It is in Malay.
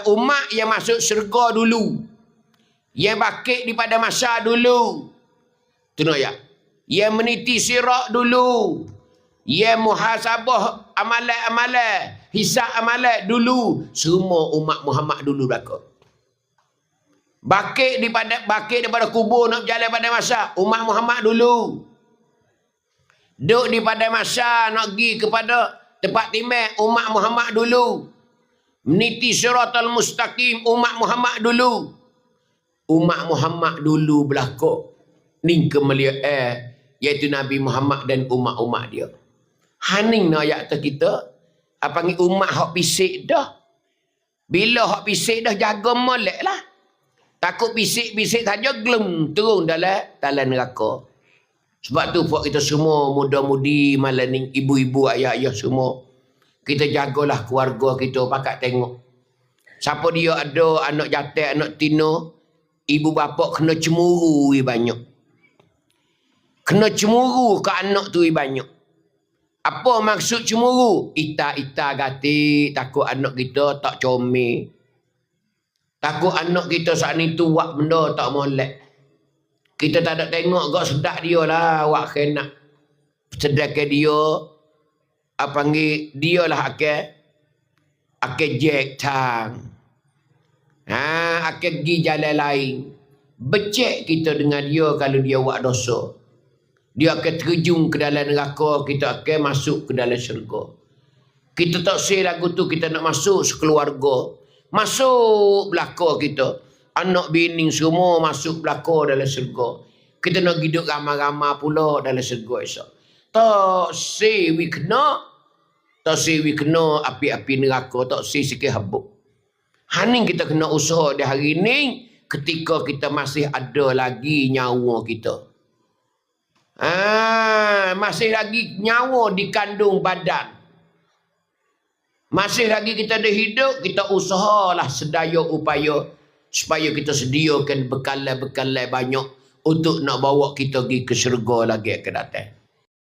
umat yang masuk syurga dulu. Yang bakit daripada masa dulu. Tengok ya. Yang meniti sirat dulu. Yang muhasabah amalan-amalan. Hisab amalan dulu. Semua umat Muhammad dulu berlaku. Bakit daripada kubur nak berjalan pada masa. Umat Muhammad dulu. Duduk di pada masa nak pergi kepada tempat timbang. Umat Muhammad dulu. Meniti siratal mustaqim. Umat Muhammad dulu. Umat Muhammad dulu berlaku. Ni kemuliaan. Iaitu Nabi Muhammad dan umat-umat dia. Haning nak ayat kita. Apa ni umat hak pisik dah. Bila hak pisik dah jaga molek lah. Takut pisik-pisik saja gelem turun dalam neraka. Sebab tu buat kita semua muda-mudi malam ni, ibu-ibu, ayah-ayah semua. Kita jagalah keluarga kita, pakat tengok. Siapa dia ada anak jatuh, anak tino, ibu bapa kena cemburu banyak. Kena cemburu ke anak tu banyak. Apa maksud cemburu? Ita-ita gatik, takut anak kita tak comel. Takut anak kita saat ni tu buat benda tak molek. Kita tak ada tengok gak sedak dia lah. Wak kena sedekah dia. Apa panggil dia lah akan jack tang. Akan pergi jalan lain. Becek kita dengan dia kalau dia buat dosa. Dia akan terjun ke dalam neraka. Kita akan masuk ke dalam syurga. Kita tak say lagu tu kita nak masuk sekeluarga. Masuk belakang kita. Anak bini semua masuk belakang dalam syurga. Kita nak hidup ramai-ramai pula dalam syurga esok. Tak say we kena. Tak say we kena api-api neraka. Tak say sikit habuk. Haning kita kena usaha di hari ni. Ketika kita masih ada lagi nyawa kita. Masih lagi nyawa di kandung badan. Masih lagi kita ada hidup, kita usahalah sedaya upaya supaya kita sediakan bekal-bekal banyak untuk nak bawa kita pergi ke syurga lagi akan datang.